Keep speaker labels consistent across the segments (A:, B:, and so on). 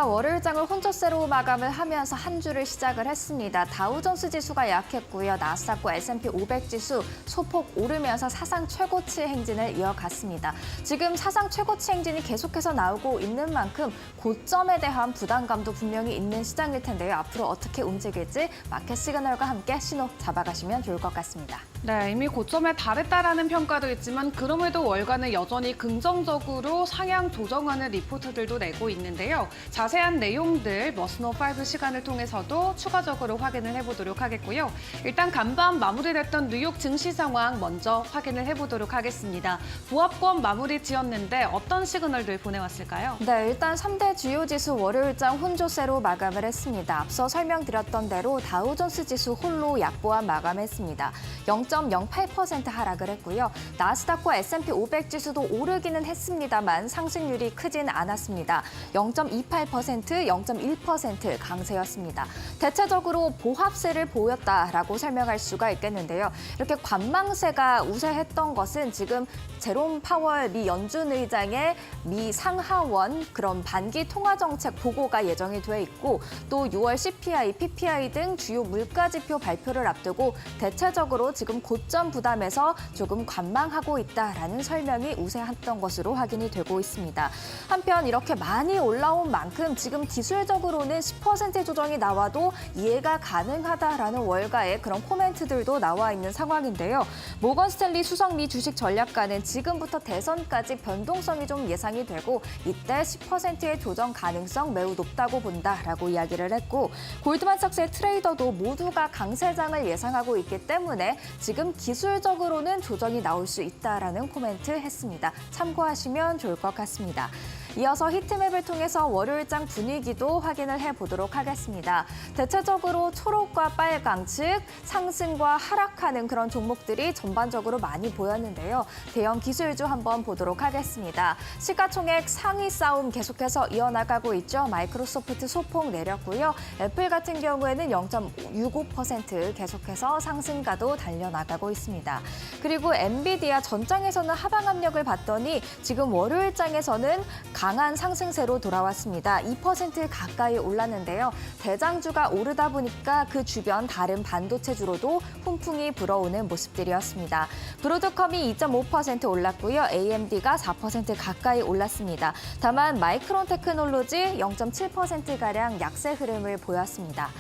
A: 월요일장을 혼조세로 마감을 하면서 한 주를 시작을 했습니다. 다우존스 지수가 약했고요. 나스닥과 S&P 500 지수 소폭 오르면서 사상 최고치 행진을 이어갔습니다. 지금 사상 최고치 행진이 계속해서 나오고 있는 만큼 고점에 대한 부담감도 분명히 있는 시장일 텐데요. 앞으로 어떻게 움직일지 마켓 시그널과 함께 신호 잡아가시면 좋을 것 같습니다.
B: 네, 이미 고점에 달했다라는 평가도 있지만 그럼에도 월간은 여전히 긍정적으로 상향 조정하는 리포트들도 내고 있는데요. 자세한 내용들 머스노5 시간을 통해서도 추가적으로 확인을 해보도록 하겠고요. 일단 간밤 마무리됐던 뉴욕 증시 상황 먼저 확인을 해보도록 하겠습니다. 보합권 마무리 지었는데 어떤 시그널들 보내왔을까요?
A: 네, 일단 3대 주요 지수 월요일장 혼조세로 마감을 했습니다. 앞서 설명드렸던 대로 다우존스 지수 홀로 약보합 마감했습니다. 0.08% 하락을 했고요. 나스닥과 S&P 500 지수도 오르기는 했습니다만 상승률이 크진 않았습니다. 0.28%, 0.1% 강세였습니다. 대체적으로 보합세를 보였다라고 설명할 수가 있겠는데요. 이렇게 관망세가 우세했던 것은 지금 제롬 파월 미 연준 의장의 미 상하원 그런 반기 통화 정책 보고가 예정이 돼 있고 또 6월 CPI, PPI 등 주요 물가 지표 발표를 앞두고 대체적으로 지금 고점 부담에서 조금 관망하고 있다라는 설명이 우세했던 것으로 확인이 되고 있습니다. 한편 이렇게 많이 올라온 만큼 지금 기술적으로는 10% 조정이 나와도 이해가 가능하다라는 월가의 그런 코멘트들도 나와 있는 상황인데요. 모건 스탠리 수석 미 주식 전략가는 지금부터 대선까지 변동성이 좀 예상이 되고 이때 10%의 조정 가능성 매우 높다고 본다라고 이야기를 했고 골드만삭스의 트레이더도 모두가 강세장을 예상하고 있기 때문에 지금 기술적으로는 조정이 나올 수 있다라는 코멘트 했습니다. 참고하시면 좋을 것 같습니다. 이어서 히트맵을 통해서 월요일장 분위기도 확인을 해보도록 하겠습니다. 대체적으로 초록과 빨강, 즉 상승과 하락하는 그런 종목들이 전반적으로 많이 보였는데요. 대형 기술주 한번 보도록 하겠습니다. 시가총액 상위 싸움 계속해서 이어나가고 있죠. 마이크로소프트 소폭 내렸고요. 애플 같은 경우에는 0.65% 계속해서 상승가도 달려나가고 있습니다. 그리고 엔비디아 전장에서는 하방 압력을 봤더니 지금 월요일장에서는 강한 상승세로 돌아왔습니다. 2% 가까이 올랐는데요. 대장주가 오르다 보니까 그 주변 다른 반도체주로도 훈풍이 불어오는 모습들이었습니다. 브로드컴이 2.5% 올랐고요. AMD가 4% 가까이 올랐습니다. 다만 마이크론 테크놀로지 0.7%가량 약세 흐름을 보였습니다.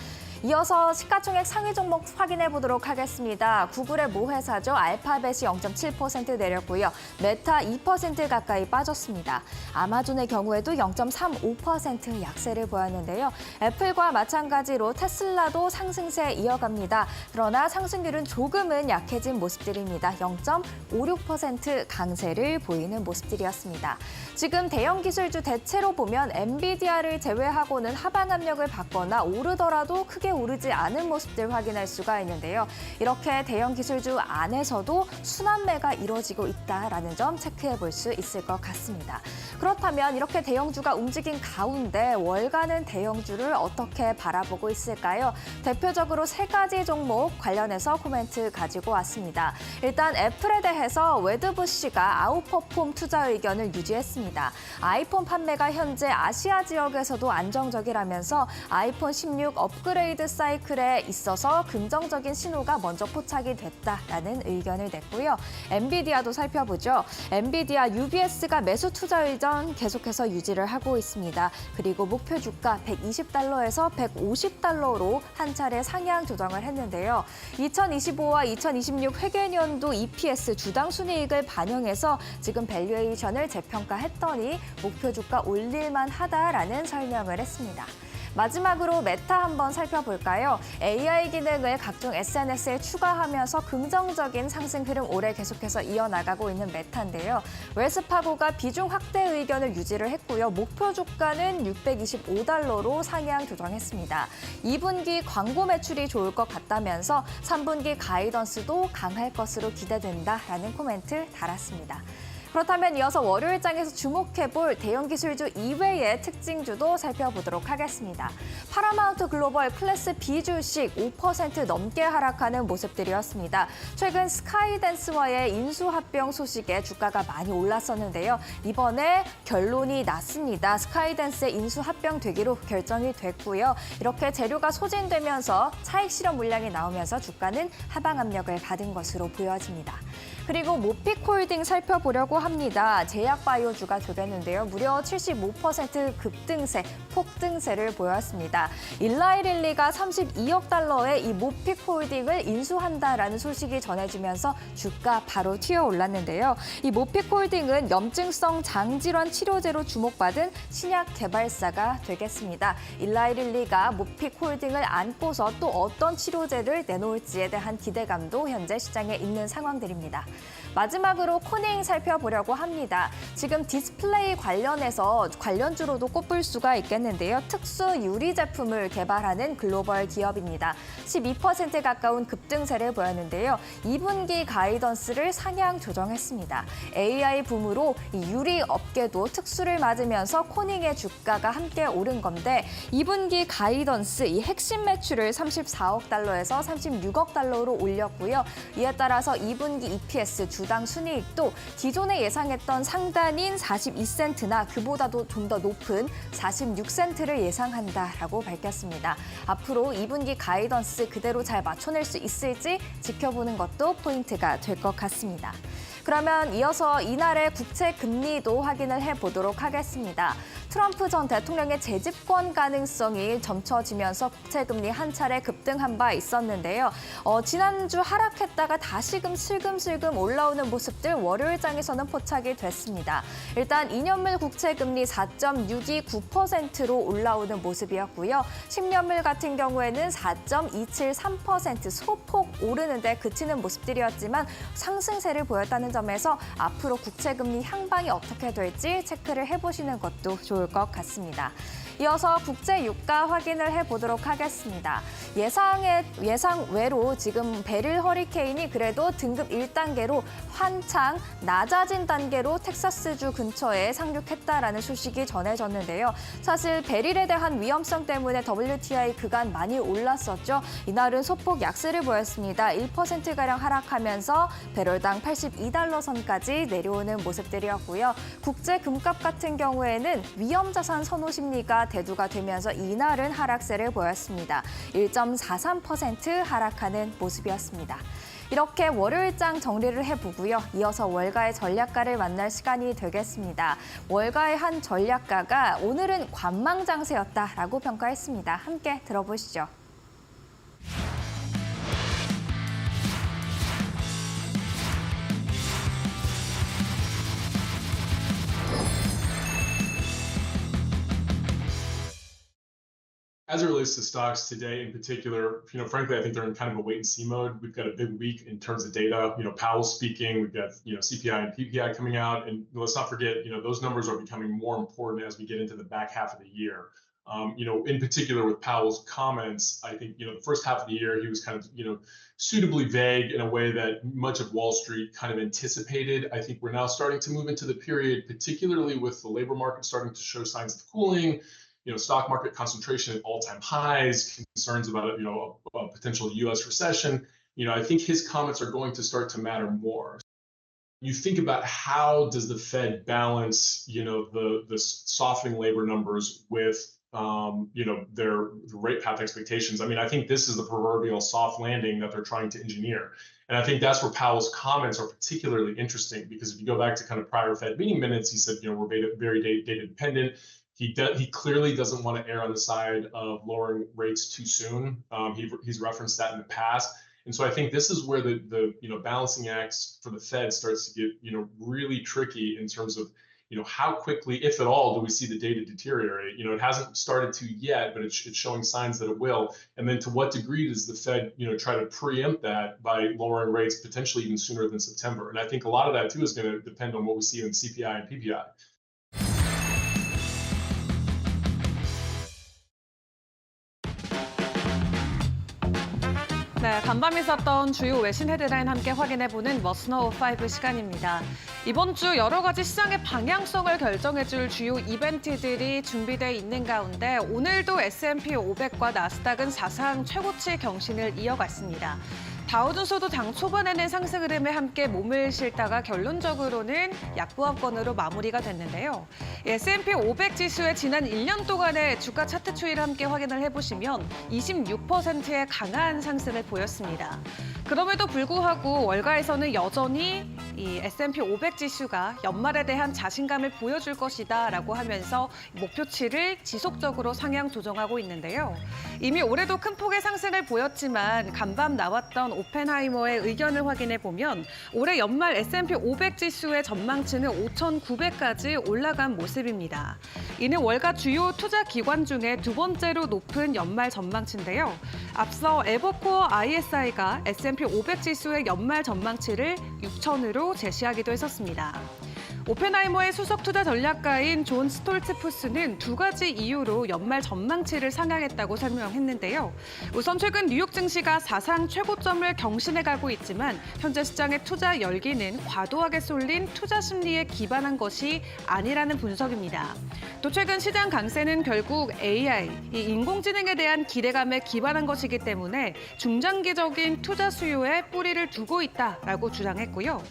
A: 이어서 시가총액 상위 종목 확인해 보도록 하겠습니다. 구글의 모 회사죠. 알파벳이 0.7% 내렸고요. 메타 2% 가까이 빠졌습니다. 아마존의 경우에도 0.35% 약세를 보였는데요. 애플과 마찬가지로 테슬라도 상승세 이어갑니다. 그러나 상승률은 조금은 약해진 모습들입니다. 0.56% 강세를 보이는 모습들이었습니다. 지금 대형 기술주 대체로 보면 엔비디아를 제외하고는 하방 압력을 받거나 오르더라도 크게 오르지 않은 모습들 확인할 수가 있는데요. 이렇게 대형 기술주 안에서도 순환매가 이루어지고 있다라는 점 체크해 볼 수 있을 것 같습니다. 그렇다면 이렇게 대형주가 움직인 가운데 월가는 대형주를 어떻게 바라보고 있을까요? 대표적으로 세 가지 종목 관련해서 코멘트 가지고 왔습니다. 일단 애플에 대해서 웨드부시가 아웃퍼폼 투자 의견을 유지했습니다. 아이폰 판매가 현재 아시아 지역에서도 안정적이라면서 아이폰 16 업그레이드 사이클에 있어서 긍정적인 신호가 먼저 포착이 됐다라는 의견을 냈고요. 엔비디아도 살펴보죠. 엔비디아 UBS가 매수 투자 의견 계속해서 유지를 하고 있습니다. 그리고 목표 주가 120달러에서 150달러로 한 차례 상향 조정을 했는데요. 2025와 2026 회계연도 EPS 주당 순이익을 반영해서 지금 밸류에이션을 재평가했더니 목표 주가 올릴만 하다라는 설명을 했습니다. 마지막으로 메타 한번 살펴볼까요? AI 기능을 각종 SNS에 추가하면서 긍정적인 상승 흐름 올해 계속해서 이어나가고 있는 메타인데요. 웰스파고가 비중 확대 의견을 유지를 했고요. 목표 주가는 625달러로 상향 조정했습니다. 2분기 광고 매출이 좋을 것 같다면서 3분기 가이던스도 강할 것으로 기대된다라는 코멘트 달았습니다. 그렇다면 이어서 월요일장에서 주목해볼 대형기술주 이외의 특징주도 살펴보도록 하겠습니다. 파라마운트 글로벌 클래스 B 주식 5% 넘게 하락하는 모습들이었습니다. 최근 스카이댄스와의 인수합병 소식에 주가가 많이 올랐었는데요. 이번에 결론이 났습니다. 스카이댄스의 인수합병되기로 결정이 됐고요. 이렇게 재료가 소진되면서 차익 실현 물량이 나오면서 주가는 하방 압력을 받은 것으로 보여집니다. 그리고 모픽홀딩 살펴보려고 합니다. 제약바이오주가 되겠는데요. 무려 75% 급등세, 폭등세를 보였습니다. 일라이릴리가 32억 달러의 이 모픽홀딩을 인수한다라는 소식이 전해지면서 주가 바로 튀어올랐는데요. 이 모픽홀딩은 염증성 장질환 치료제로 주목받은 신약 개발사가 되겠습니다. 일라이릴리가 모픽홀딩을 안고서 또 어떤 치료제를 내놓을지에 대한 기대감도 현재 시장에 있는 상황들입니다. 마지막으로 코닝 살펴보려고 합니다. 지금 디스플레이 관련해서 관련주로도 꼽을 수가 있겠는데요. 특수 유리 제품을 개발하는 글로벌 기업입니다. 12% 가까운 급등세를 보였는데요. 2분기 가이던스를 상향 조정했습니다. AI 붐으로 이 유리 업계도 특수를 맞으면서 코닝의 주가가 함께 오른 건데 2분기 가이던스 이 핵심 매출을 34억 달러에서 36억 달러로 올렸고요. 이에 따라서 2분기 EPS 주당 순이익도 기존에 예상했던 상단인 42센트나 그보다도 좀 더 높은 46센트를 예상한다라고 밝혔습니다. 앞으로 2분기 가이던스 그대로 잘 맞춰낼 수 있을지 지켜보는 것도 포인트가 될 것 같습니다. 그러면 이어서 이날의 국채 금리도 확인을 해보도록 하겠습니다. 트럼프 전 대통령의 재집권 가능성이 점쳐지면서 국채 금리 한 차례 급등한 바 있었는데요. 지난주 하락했다가 다시금 슬금슬금 올라오는 모습들 월요일장에서는 포착이 됐습니다. 일단 2년물 국채 금리 4.629%로 올라오는 모습이었고요. 10년물 같은 경우에는 4.273% 소폭 오르는데 그치는 모습들이었지만 상승세를 보였다는 점에서 앞으로 국채 금리 향방이 어떻게 될지 체크를 해보시는 것도 좋을 것 같습니다. 이어서 국제 유가 확인을 해보도록 하겠습니다. 예상 외로 지금 베릴 허리케인이 그래도 등급 1단계로 한창 낮아진 단계로 텍사스주 근처에 상륙했다라는 소식이 전해졌는데요. 사실 베릴에 대한 위험성 때문에 WTI 그간 많이 올랐었죠. 이날은 소폭 약세를 보였습니다. 1%가량 하락하면서 배럴당 82달러 선까지 내려오는 모습들이었고요. 국제 금값 같은 경우에는 위험자산 선호 심리가 대두가 되면서 이날은 하락세를 보였습니다. 1.43% 하락하는 모습이었습니다. 이렇게 월요일장 정리를 해보고요. 이어서 월가의 전략가를 만날 시간이 되겠습니다. 월가의 한 전략가가 오늘은 관망장세였다라고 평가했습니다. 함께 들어보시죠.
C: As it relates to stocks today in particular, frankly, I think they're in kind of a wait and see mode. We've got a big week in terms of data. Powell speaking, we've got, CPI and PPI coming out. And let's not forget, those numbers are becoming more important as we get into the back half of the year. In particular with Powell's comments, I think, the first half of the year, he was kind of, suitably vague in a way that much of Wall Street kind of anticipated. I think we're now starting to move into the period, particularly with the labor market starting to show signs of cooling, stock market concentration at all-time highs, concerns about, a potential U.S. recession. I think his comments are going to start to matter more. You think about how does the Fed balance, the softening labor numbers with, their rate path expectations. I mean, I think this is the proverbial soft landing that they're trying to engineer. And I think that's where Powell's comments are particularly interesting, because if you go back to kind of prior Fed meeting minutes, he said, we're very data dependent. He clearly doesn't want to err on the side of lowering rates too soon. He's referenced that in the past. And so I think this is where the balancing acts for the Fed starts to get, really tricky in terms of, how quickly, if at all, do we see the data deteriorate? It hasn't started to yet, but it's showing signs that it will. And then to what degree does the Fed, try to preempt that by lowering rates potentially even sooner than September? And I think a lot of that too is going to depend on what we see in CPI and PPI.
B: 네, 간밤 있었던 주요 외신 헤드라인 함께 확인해보는 머스너 5 시간입니다. 이번 주 여러 가지 시장의 방향성을 결정해줄 주요 이벤트들이 준비되어 있는 가운데 오늘도 S&P 500과 나스닥은 사상 최고치 경신을 이어갔습니다. 다우존스도 장 초반에는 상승 흐름에 함께 몸을 실다가 결론적으로는 약보합권으로 마무리가 됐는데요. S&P 500 지수의 지난 1년 동안의 주가 차트 추이를 함께 확인을 해보시면 26%의 강한 상승을 보였습니다. 그럼에도 불구하고 월가에서는 여전히 이 S&P 500 지수가 연말에 대한 자신감을 보여줄 것이다라고 하면서 목표치를 지속적으로 상향 조정하고 있는데요. 이미 올해도 큰 폭의 상승을 보였지만 간밤 나왔던 오펜하이머의 의견을 확인해 보면 올해 연말 S&P 500 지수의 전망치는 5,900까지 올라간 모습입니다. 이는 월가 주요 투자 기관 중에 두 번째로 높은 연말 전망치인데요. 앞서 에버코어 ISI가 S&P 500 지수의 연말 전망치를 6,000으로 제시하기도 했었습니다. 오펜하이머의 수석 투자 전략가인 존 스톨츠푸스는 두 가지 이유로 연말 전망치를 상향했다고 설명했는데요. 우선 최근 뉴욕 증시가 사상 최고점을 경신해가고 있지만 현재 시장의 투자 열기는 과도하게 쏠린 투자 심리에 기반한 것이 아니라는 분석입니다. 또 최근 시장 강세는 결국 AI, 이 인공지능에 대한 기대감에 기반한 것이기 때문에 중장기적인 투자 수요에 뿌리를 두고 있다라고 주장했고요.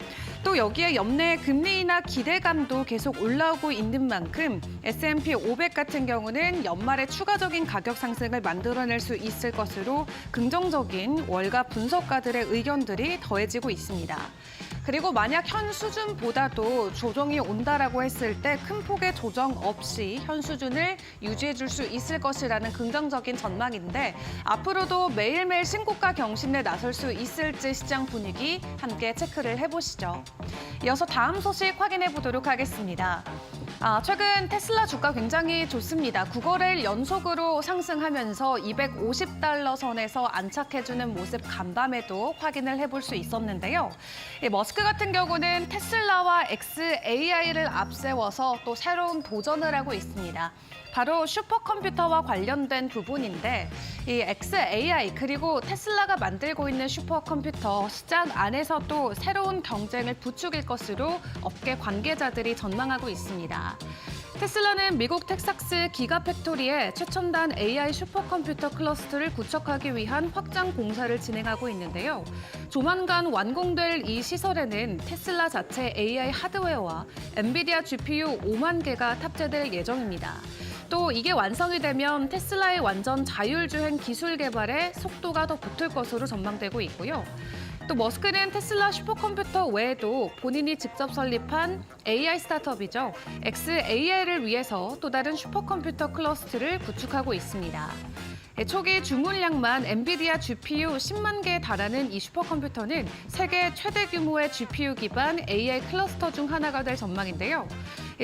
B: 또 여기에 연내 금리 인하 기대감도 계속 올라오고 있는 만큼 S&P 500 같은 경우는 연말에 추가적인 가격 상승을 만들어낼 수 있을 것으로 긍정적인 월가 분석가들의 의견들이 더해지고 있습니다. 그리고 만약 현 수준보다도 조정이 온다라고 했을 때 큰 폭의 조정 없이 현 수준을 유지해 줄 수 있을 것이라는 긍정적인 전망인데 앞으로도 매일매일 신고가 경신에 나설 수 있을지 시장 분위기 함께 체크를 해보시죠. 이어서 다음 소식 확인해 보도록 하겠습니다. 최근 테슬라 주가 굉장히 좋습니다. 9거래일 연속으로 상승하면서 250달러 선에서 안착해주는 모습 간밤에도 확인을 해볼 수 있었는데요. 머스크 같은 경우는 테슬라와 xAI를 앞세워서 또 새로운 도전을 하고 있습니다. 바로 슈퍼컴퓨터와 관련된 부분인데 이 xAI 그리고 테슬라가 만들고 있는 슈퍼컴퓨터 시장 안에서도 새로운 경쟁을 부추길 것으로 업계 관계자들이 전망하고 있습니다. 테슬라는 미국 텍사스 기가팩토리에 최첨단 AI 슈퍼컴퓨터 클러스터를 구축하기 위한 확장 공사를 진행하고 있는데요. 조만간 완공될 이 시설에는 테슬라 자체 AI 하드웨어와 엔비디아 GPU 5만 개가 탑재될 예정입니다. 또 이게 완성이 되면 테슬라의 완전 자율주행 기술 개발에 속도가 더 붙을 것으로 전망되고 있고요. 또 머스크는 테슬라 슈퍼컴퓨터 외에도 본인이 직접 설립한 AI 스타트업이죠. xAI를 위해서 또 다른 슈퍼컴퓨터 클러스터를 구축하고 있습니다. 초기 주문량만 엔비디아 GPU 10만 개에 달하는 이 슈퍼컴퓨터는 세계 최대 규모의 GPU 기반 AI 클러스터 중 하나가 될 전망인데요.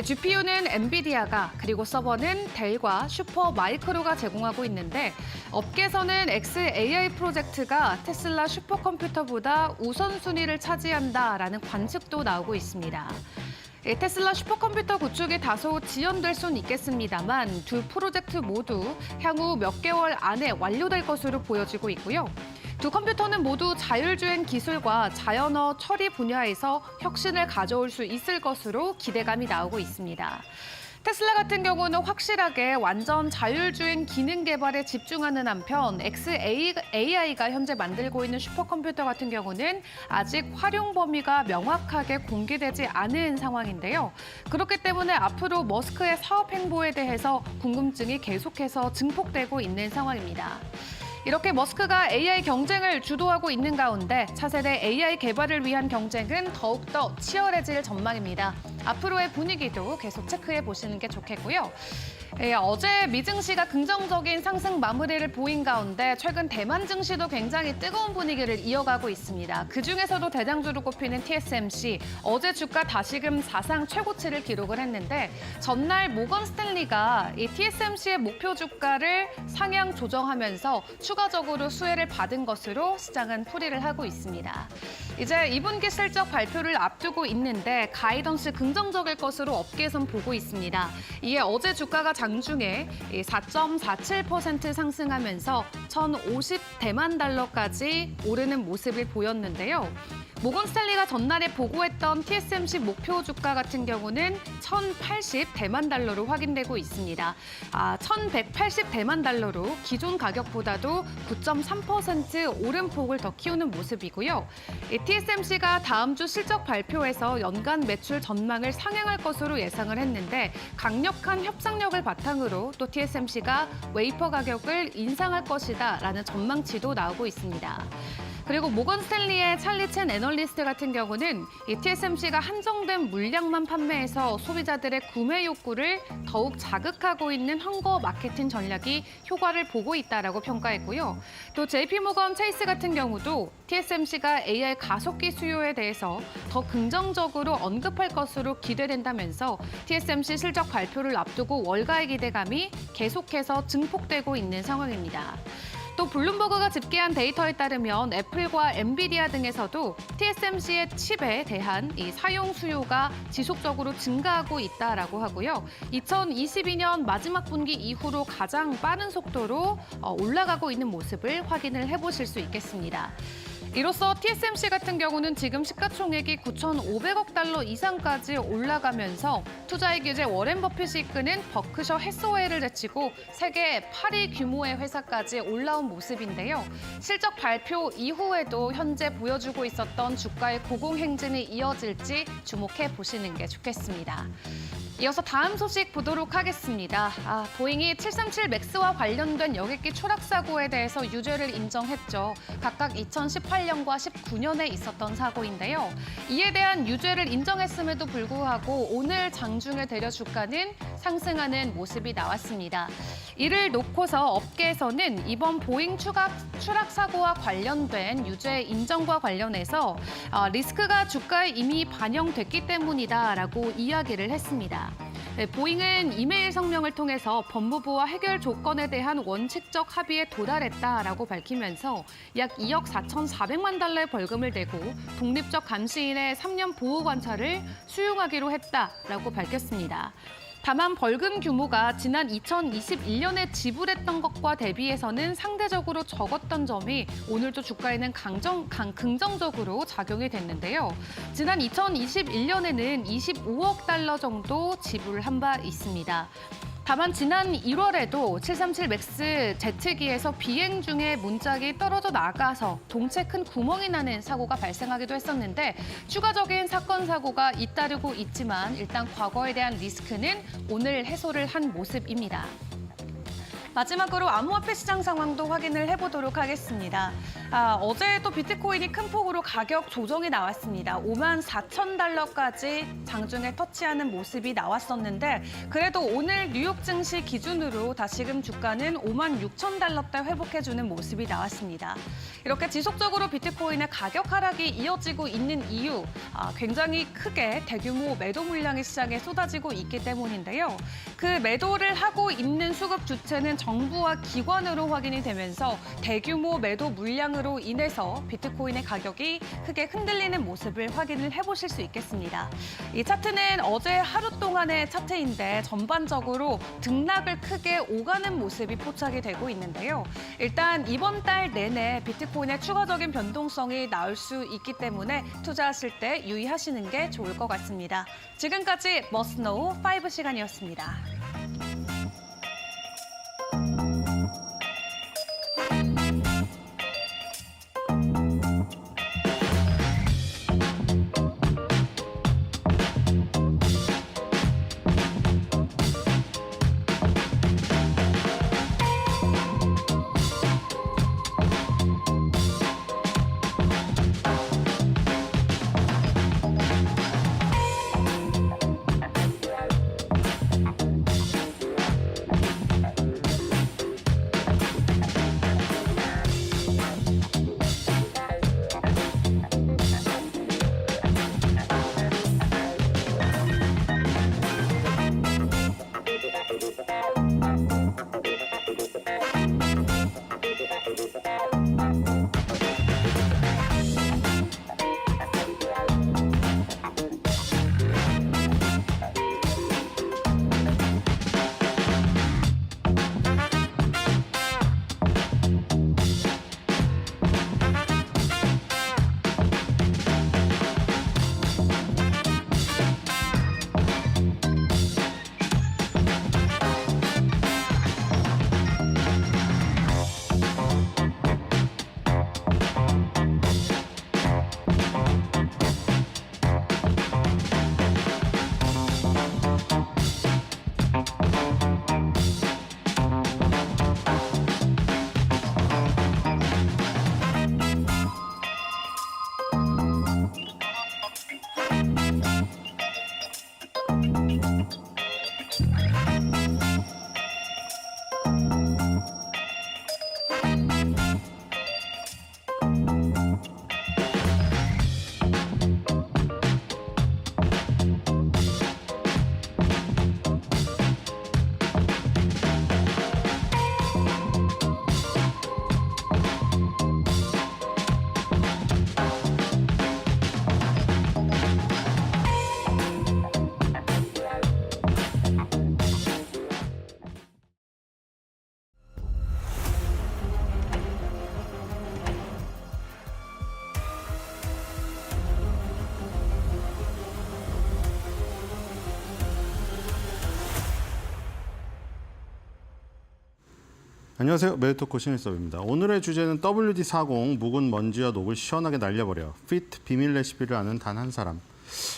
B: GPU는 엔비디아가 그리고 서버는 델과 슈퍼마이크로가 제공하고 있는데 업계에서는 xAI 프로젝트가 테슬라 슈퍼컴퓨터보다 우선순위를 차지한다라는 관측도 나오고 있습니다. 테슬라 슈퍼컴퓨터 구축이 다소 지연될 수는 있겠습니다만 두 프로젝트 모두 향후 몇 개월 안에 완료될 것으로 보여지고 있고요. 두 컴퓨터는 모두 자율주행 기술과 자연어 처리 분야에서 혁신을 가져올 수 있을 것으로 기대감이 나오고 있습니다. 테슬라 같은 경우는 확실하게 완전 자율주행 기능 개발에 집중하는 한편 xAI가 현재 만들고 있는 슈퍼컴퓨터 같은 경우는 아직 활용 범위가 명확하게 공개되지 않은 상황인데요. 그렇기 때문에 앞으로 머스크의 사업 행보에 대해서 궁금증이 계속해서 증폭되고 있는 상황입니다. 이렇게 머스크가 AI 경쟁을 주도하고 있는 가운데 차세대 AI 개발을 위한 경쟁은 더욱더 치열해질 전망입니다. 앞으로의 분위기도 계속 체크해 보시는 게 좋겠고요. 어제 미 증시가 긍정적인 상승 마무리를 보인 가운데 최근 대만 증시도 굉장히 뜨거운 분위기를 이어가고 있습니다. 그중에서도 대장주로 꼽히는 TSMC, 어제 주가 다시금 사상 최고치를 기록을 했는데 전날 모건 스탠리가 이 TSMC의 목표 주가를 상향 조정하면서 추가적으로 수혜를 받은 것으로 시장은 풀이를 하고 있습니다. 이제 2분기 실적 발표를 앞두고 있는데 가이던스 긍정 긍정적일 것으로 업계에선 보고 있습니다. 이에 어제 주가가 장중에 4.47% 상승하면서 1,050대만 달러까지 오르는 모습을 보였는데요. 모건스탠리가 전날에 보고했던 TSMC 목표 주가 같은 경우는 1,080대만 달러로 확인되고 있습니다. 1,180대만 달러로 기존 가격보다도 9.3% 오름폭을 더 키우는 모습이고요. TSMC가 다음 주 실적 발표에서 연간 매출 전망을 상향할 것으로 예상을 했는데 강력한 협상력을 바탕으로 또 TSMC가 웨이퍼 가격을 인상할 것이다라는 전망치도 나오고 있습니다. 그리고 모건스탠리의 찰리 첸 애널리스트 같은 경우는 이 TSMC가 한정된 물량만 판매해서 소비자들의 구매 욕구를 더욱 자극하고 있는 헝거 마케팅 전략이 효과를 보고 있다라고 평가했고요. 또 JP모건 체이스 같은 경우도 TSMC가 AI 가속기 수요에 대해서 더 긍정적으로 언급할 것으로 기대된다면서 TSMC 실적 발표를 앞두고 월가의 기대감이 계속해서 증폭되고 있는 상황입니다. 또 블룸버그가 집계한 데이터에 따르면 애플과 엔비디아 등에서도 TSMC의 칩에 대한 이 사용 수요가 지속적으로 증가하고 있다라고 하고요. 2022년 마지막 분기 이후로 가장 빠른 속도로 올라가고 있는 모습을 확인을 해보실 수 있겠습니다. 이로써 TSMC 같은 경우는 지금 시가총액이 9,500억 달러 이상까지 올라가면서 투자의 규제 워렌 버핏이 이끄는 버크셔 해서웨이를 제치고 세계 8위 규모의 회사까지 올라온 모습인데요. 실적 발표 이후에도 현재 보여주고 있었던 주가의 고공행진이 이어질지 주목해 보시는 게 좋겠습니다. 이어서 다음 소식 보도록 하겠습니다. 보잉이 737 맥스와 관련된 여객기 추락 사고에 대해서 유죄를 인정했죠. 각각 2018년과 19년에 있었던 사고인데요. 이에 대한 유죄를 인정했음에도 불구하고 오늘 장중에 대려 주가는 상승하는 모습이 나왔습니다. 이를 놓고서 업계에서는 이번 보잉 추락 사고와 관련된 유죄 인정과 관련해서 리스크가 주가에 이미 반영됐기 때문이다라고 이야기를 했습니다. 보잉은 이메일 성명을 통해서 법무부와 해결 조건에 대한 원칙적 합의에 도달했다라고 밝히면서 약 2억 4,400만 달러의 벌금을 내고 독립적 감시인의 3년 보호 관찰을 수용하기로 했다라고 밝혔습니다. 다만 벌금 규모가 지난 2021년에 지불했던 것과 대비해서는 상대적으로 적었던 점이 오늘도 주가에는 긍정적으로 작용이 됐는데요. 지난 2021년에는 25억 달러 정도 지불한 바 있습니다. 다만 지난 1월에도 737 맥스 제트기에서 비행 중에 문짝이 떨어져 나가서 동체 큰 구멍이 나는 사고가 발생하기도 했었는데 추가적인 사건 사고가 잇따르고 있지만 일단 과거에 대한 리스크는 오늘 해소를 한 모습입니다. 마지막으로 암호화폐 시장 상황도 확인을 해보도록 하겠습니다. 어제 또 비트코인이 큰 폭으로 가격 조정이 나왔습니다. 54,000달러까지 장중에 터치하는 모습이 나왔었는데 그래도 오늘 뉴욕 증시 기준으로 다시금 주가는 56,000달러대 회복해주는 모습이 나왔습니다. 이렇게 지속적으로 비트코인의 가격 하락이 이어지고 있는 이유, 굉장히 크게 대규모 매도 물량이 시장에 쏟아지고 있기 때문인데요. 그 매도를 하고 있는 수급 주체는 정부와 기관으로 확인이 되면서 대규모 매도 물량으로 인해서 비트코인의 가격이 크게 흔들리는 모습을 확인을 해보실 수 있겠습니다. 이 차트는 어제 하루 동안의 차트인데 전반적으로 등락을 크게 오가는 모습이 포착이 되고 있는데요. 일단 이번 달 내내 비트코인의 추가적인 변동성이 나올 수 있기 때문에 투자하실 때 유의하시는 게 좋을 것 같습니다. 지금까지 머스노우 5시간이었습니다.
D: 안녕하세요. 메리토코 신일섭입니다. 오늘의 주제는 WD-40 묵은 먼지와 녹을 시원하게 날려버려 피트 비밀 레시피를 아는 단 한 사람.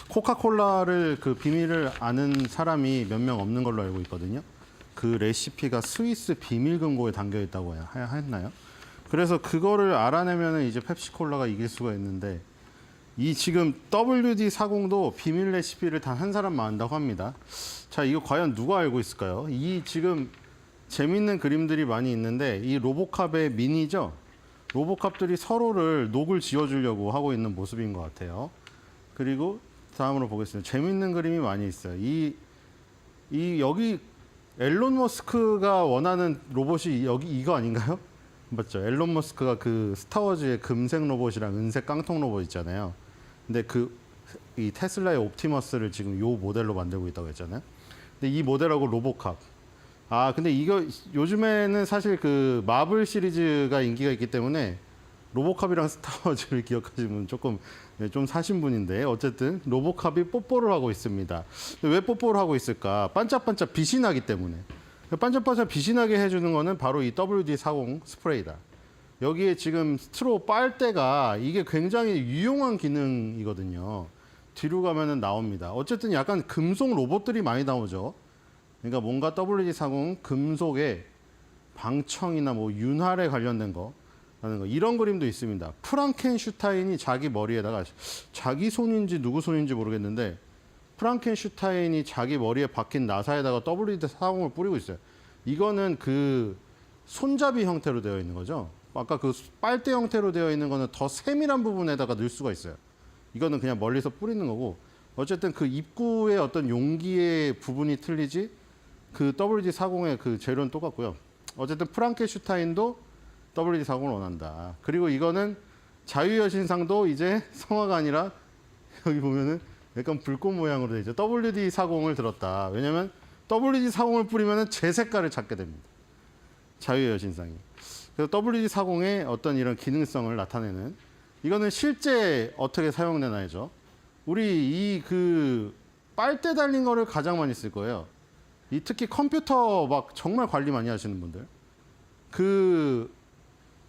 D: 코카콜라를 그 비밀을 아는 사람이 몇 명 없는 걸로 알고 있거든요. 그 레시피가 스위스 비밀 금고에 담겨 있다고 했나요? 그래서 그거를 알아내면 이제 펩시콜라가 이길 수가 있는데 이 지금 WD-40도 비밀 레시피를 단 한 사람만 안다고 합니다. 자, 이거 과연 누가 알고 있을까요? 이 지금 재밌는 그림들이 많이 있는데 이 로보캅의 미니죠. 로보캅들이 서로를 녹을 지어주려고 하고 있는 모습인 것 같아요. 그리고 다음으로 보겠습니다. 재밌는 그림이 많이 있어요. 여기 앨런 머스크가 원하는 로봇이 여기 이거 아닌가요? 맞죠? 앨런 머스크가 그 스타워즈의 금색 로봇이랑 은색 깡통 로봇 있잖아요. 근데 이 테슬라의 옵티머스를 지금 요 모델로 만들고 있다고 했잖아요. 근데 이 모델하고 로보캅. 근데 이거 요즘에는 사실 그 마블 시리즈가 인기가 있기 때문에 로보캅이랑 스타워즈를 기억하시면 조금 좀 사신 분인데 어쨌든 로보캅이 뽀뽀를 하고 있습니다. 왜 뽀뽀를 하고 있을까? 반짝반짝 빛이 나기 때문에. 반짝반짝 빛이 나게 해주는 거는 바로 이 WD-40 스프레이다. 여기에 지금 스트로 빨대가 이게 굉장히 유용한 기능이거든요. 뒤로 가면은 나옵니다. 어쨌든 약간 금속 로봇들이 많이 나오죠. 그러니까 뭔가 WD-40 금속의 방청이나 뭐 윤활에 관련된 거 라는 거 이런 그림도 있습니다. 프랑켄슈타인이 자기 머리에다가 자기 손인지 누구 손인지 모르겠는데 프랑켄슈타인이 자기 머리에 박힌 나사에다가 WD-40을 뿌리고 있어요. 이거는 그 손잡이 형태로 되어 있는 거죠. 아까 그 빨대 형태로 되어 있는 거는 더 세밀한 부분에다가 넣을 수가 있어요. 이거는 그냥 멀리서 뿌리는 거고 어쨌든 그 입구의 어떤 용기의 부분이 틀리지 그 WD-40의 그 재료는 똑같고요. 어쨌든 프랑켄슈타인도 WD-40을 원한다. 그리고 이거는 자유여신상도 이제 성화가 아니라 여기 보면은 약간 불꽃 모양으로 돼 있죠. WD-40을 들었다. 왜냐면 WD-40을 뿌리면은 제 색깔을 찾게 됩니다. 자유여신상이. 그래서 WD-40의 어떤 이런 기능성을 나타내는 이거는 실제 어떻게 사용되나죠. 우리 이 그 빨대 달린 거를 가장 많이 쓸 거예요. 특히 컴퓨터 막 정말 관리 많이 하시는 분들.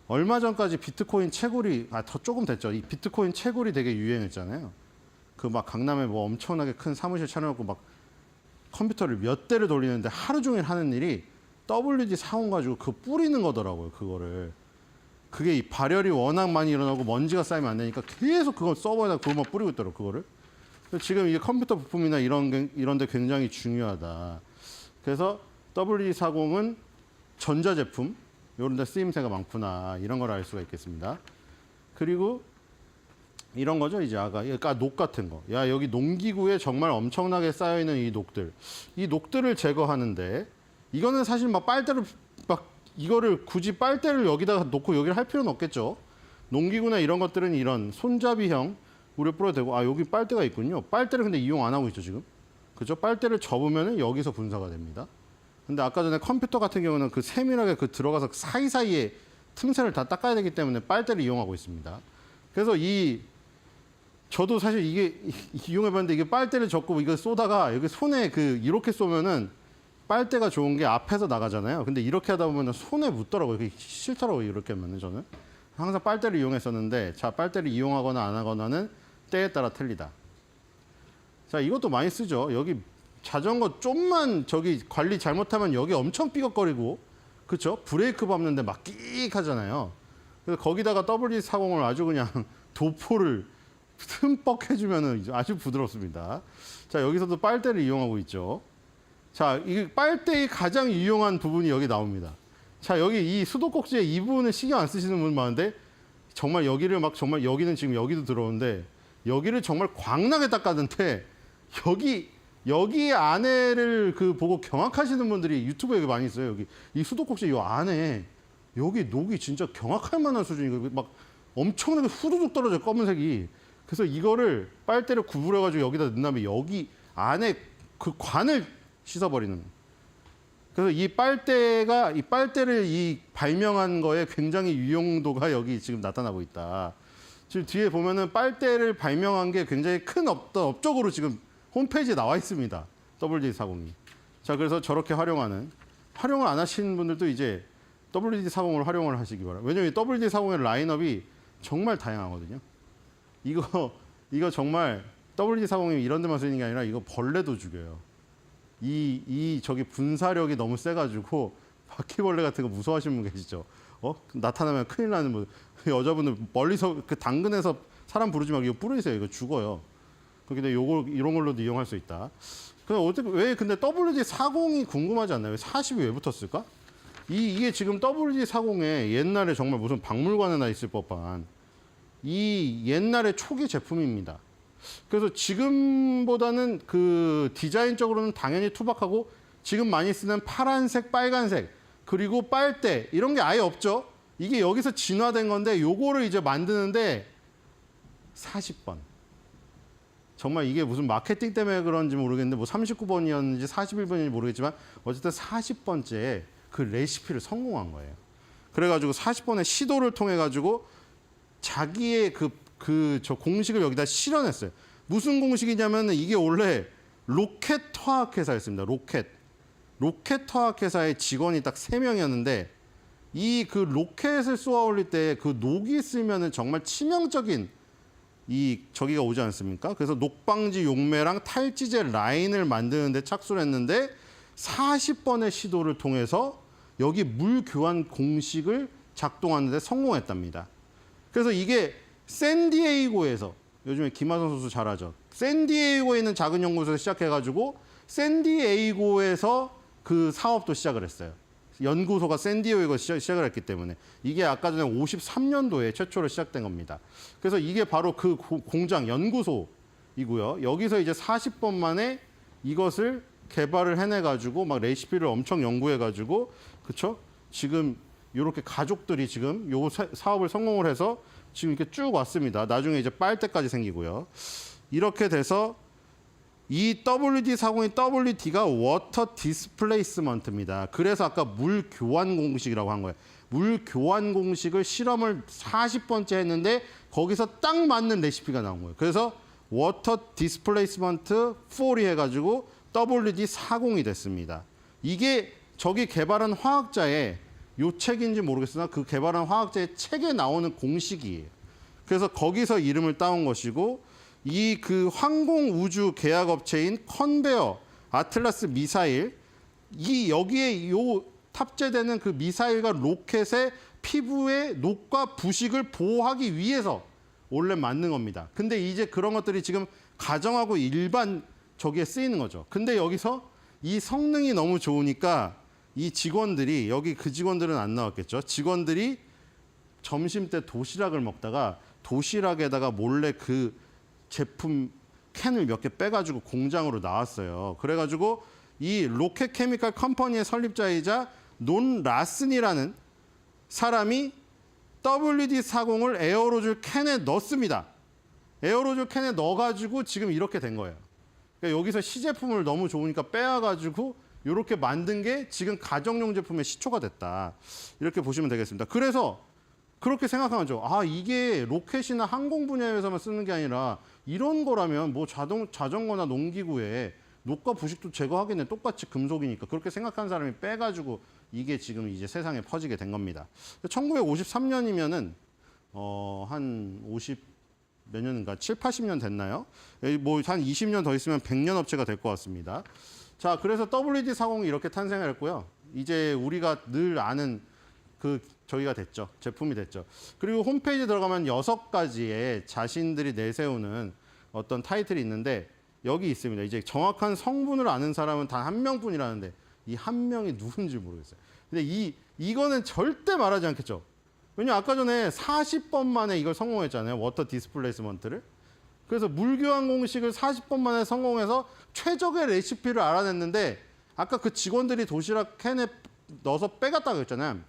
D: 얼마 전까지 비트코인 채굴이 더 조금 됐죠. 이 비트코인 채굴이 되게 유행했잖아요. 그 막 강남에 뭐 엄청나게 큰 사무실 차려놓고 막 컴퓨터를 몇 대를 돌리는데 하루 종일 하는 일이 WD-40 가지고 그거 뿌리는 거더라고요. 그거를. 그게 이 발열이 워낙 많이 일어나고 먼지가 쌓이면 안 되니까 계속 그걸 서버에다 그것만 뿌리고 있더라고요. 그거를. 지금 이게 컴퓨터 부품이나 이런 데 굉장히 중요하다. 그래서 WD-40은 전자제품 이런 데 쓰임새가 많구나 이런 걸 알 수가 있겠습니다. 그리고 이런 거죠. 이제 녹 같은 거. 야, 여기 농기구에 정말 엄청나게 쌓여 있는 이 녹들을 제거하는데 이거는 사실 막 빨대를 막 이거를 굳이 빨대를 여기다가 놓고 여기를 할 필요는 없겠죠. 농기구나 이런 것들은 이런 손잡이형 물에 뿌려도 되고 여기 빨대가 있군요. 빨대를 근데 이용 안 하고 있죠, 지금. 그죠? 빨대를 접으면 여기서 분사가 됩니다. 근데 아까 전에 컴퓨터 같은 경우는 그 세밀하게 들어가서 사이사이에 틈새를 다 닦아야 되기 때문에 빨대를 이용하고 있습니다. 그래서 저도 사실 이게 이용해봤는데 이게 빨대를 접고 이거 쏘다가 여기 손에 이렇게 쏘면은 빨대가 좋은 게 앞에서 나가잖아요. 근데 이렇게 하다 보면 손에 묻더라고요. 그게 싫더라고요. 이렇게 하면은 저는. 항상 빨대를 이용했었는데 자, 빨대를 이용하거나 안 하거나는 때에 따라 틀리다. 자, 이것도 많이 쓰죠. 여기 자전거 좀만 관리 잘못하면 여기 엄청 삐걱거리고 그렇죠? 브레이크 밟는데 막 끼익 하잖아요. 그래서 거기다가 WD-40을 아주 그냥 도포를 흠뻑 해주면은 아주 부드럽습니다. 자, 여기서도 빨대를 이용하고 있죠. 자, 이 빨대의 가장 유용한 부분이 여기 나옵니다. 자, 여기 이 수도꼭지에 이 부분을 신경 안 쓰시는 분 많은데 정말 여기를 정말 여기는 지금 여기도 들어오는데 여기를 정말 광나게 닦았는데 여기 안에를 보고 경악하시는 분들이 유튜브에 여기 많이 있어요. 여기 이 수도꼭지 이 안에 여기 녹이 진짜 경악할 만한 수준이고 막 엄청나게 후두둑 떨어져요. 검은색이. 그래서 이거를 빨대를 구부려가지고 여기다 넣은 다음에 여기 안에 그 관을 씻어버리는. 그래서 이 빨대를 발명한 거에 굉장히 유용도가 여기 지금 나타나고 있다. 지금 뒤에 보면은 빨대를 발명한 게 굉장히 큰 업적으로 지금 홈페이지에 나와 있습니다. WD-40이. 자, 그래서 저렇게 활용을 안 하시는 분들도 이제 WD-40을 활용을 하시기 바랍니다. 왜냐면 WD-40의 라인업이 정말 다양하거든요. 이거 정말 WD-40이 이런 데만 쓰이는 게 아니라 이거 벌레도 죽여요. 저기 분사력이 너무 세가지고 바퀴벌레 같은 거 무서워하시는 분 계시죠? 나타나면 큰일 나는 분. 여자분들 멀리서 그 당근에서 사람 부르지 말고 이거 뿌리세요. 이거 죽어요. 근데 이런 걸로도 이용할 수 있다. 왜 근데 WD-40이 궁금하지 않나요? 40이 왜 붙었을까? 이게 지금 WD-40에 옛날에 정말 무슨 박물관에나 있을 법한 이 옛날의 초기 제품입니다. 그래서 지금보다는 그 디자인적으로는 당연히 투박하고 지금 많이 쓰는 파란색, 빨간색 그리고 빨대 이런 게 아예 없죠. 이게 여기서 진화된 건데 요거를 이제 만드는데 40번. 정말 이게 무슨 마케팅 때문에 그런지 모르겠는데 뭐 39번이었는지 41번인지 모르겠지만 어쨌든 40번째 그 레시피를 성공한 거예요. 그래가지고 40번의 시도를 통해 가지고 자기의 저 공식을 여기다 실현했어요. 무슨 공식이냐면 이게 원래 로켓 화학회사였습니다. 로켓 화학회사의 직원이 딱 3명이었는데 이 그 로켓을 쏘아 올릴 때 그 녹이 쓰면은 정말 치명적인 저기가 오지 않습니까? 그래서 녹방지 용매랑 탈지제 라인을 만드는 데 착수를 했는데 40번의 시도를 통해서 여기 물 교환 공식을 작동하는 데 성공했답니다. 그래서 이게 샌디에이고에서 요즘에 김하성 선수 잘하죠. 샌디에이고에 있는 작은 연구소에서 시작해가지고 샌디에이고에서 그 사업도 시작을 했어요. 연구소가 샌디에이고에서 시작을 했기 때문에 이게 아까 전에 53년도에 최초로 시작된 겁니다. 그래서 이게 바로 그 공장 연구소이고요. 여기서 이제 40번 만에 이것을 개발을 해내가지고 막 레시피를 엄청 연구해가지고 그쵸? 지금 이렇게 가족들이 지금 요 사업을 성공을 해서 지금 이렇게 쭉 왔습니다. 나중에 이제 빨대까지 생기고요. 이렇게 돼서 이 WD-40의 WD가 워터 디스플레이스먼트입니다. 그래서 아까 물 교환 공식이라고 한 거예요. 물 교환 공식을 실험을 40번째 했는데 거기서 딱 맞는 레시피가 나온 거예요. 그래서 워터 디스플레이스먼트 4이 해가지고 WD-40이 됐습니다. 이게 저기 개발한 화학자의 요 책인지 모르겠으나 그 개발한 화학자의 책에 나오는 공식이에요. 그래서 거기서 이름을 따온 것이고 이 그 항공우주 계약업체인 컨베어 아틀라스 미사일 여기에 요 탑재되는 그 미사일과 로켓의 피부의 녹과 부식을 보호하기 위해서 원래 만든 겁니다. 근데 이제 그런 것들이 지금 가정하고 일반 저기에 쓰이는 거죠. 근데 여기서 이 성능이 너무 좋으니까 이 직원들이 여기 그 직원들은 안 나왔겠죠. 직원들이 점심 때 도시락을 먹다가 도시락에다가 몰래 그 제품 캔을 몇 개 빼가지고 공장으로 나왔어요. 그래가지고 이 로켓 케미칼 컴퍼니의 설립자이자 논 라슨이라는 사람이 WD-40을 에어로졸 캔에 넣습니다. 에어로졸 캔에 넣어가지고 지금 이렇게 된 거예요. 그러니까 여기서 시제품을 너무 좋으니까 빼와가지고 이렇게 만든 게 지금 가정용 제품의 시초가 됐다. 이렇게 보시면 되겠습니다. 그래서 그렇게 생각하죠. 이게 로켓이나 항공 분야에서만 쓰는 게 아니라 이런 거라면 뭐 자전거나 농기구에 녹과 부식도 제거하겠네. 똑같이 금속이니까. 그렇게 생각한 사람이 빼가지고 이게 지금 이제 세상에 퍼지게 된 겁니다. 1953년이면은 한 50 몇 년인가 7, 80년 됐나요? 뭐 한 20년 더 있으면 100년 업체가 될 것 같습니다. 자, 그래서 WD-40이 이렇게 탄생을 했고요. 이제 우리가 늘 아는 저희가 됐죠. 제품이 됐죠. 그리고 홈페이지에 들어가면 6가지의 자신들이 내세우는 어떤 타이틀이 있는데 여기 있습니다. 이제 정확한 성분을 아는 사람은 단 한 명뿐이라는데 이 한 명이 누군지 모르겠어요. 근데 이거는 절대 말하지 않겠죠. 왜냐면 아까 전에 40번 만에 이걸 성공했잖아요. 워터 디스플레이스먼트를. 그래서 물교환 공식을 40번 만에 성공해서 최적의 레시피를 알아냈는데 아까 그 직원들이 도시락 캔에 넣어서 빼갔다고 했잖아요.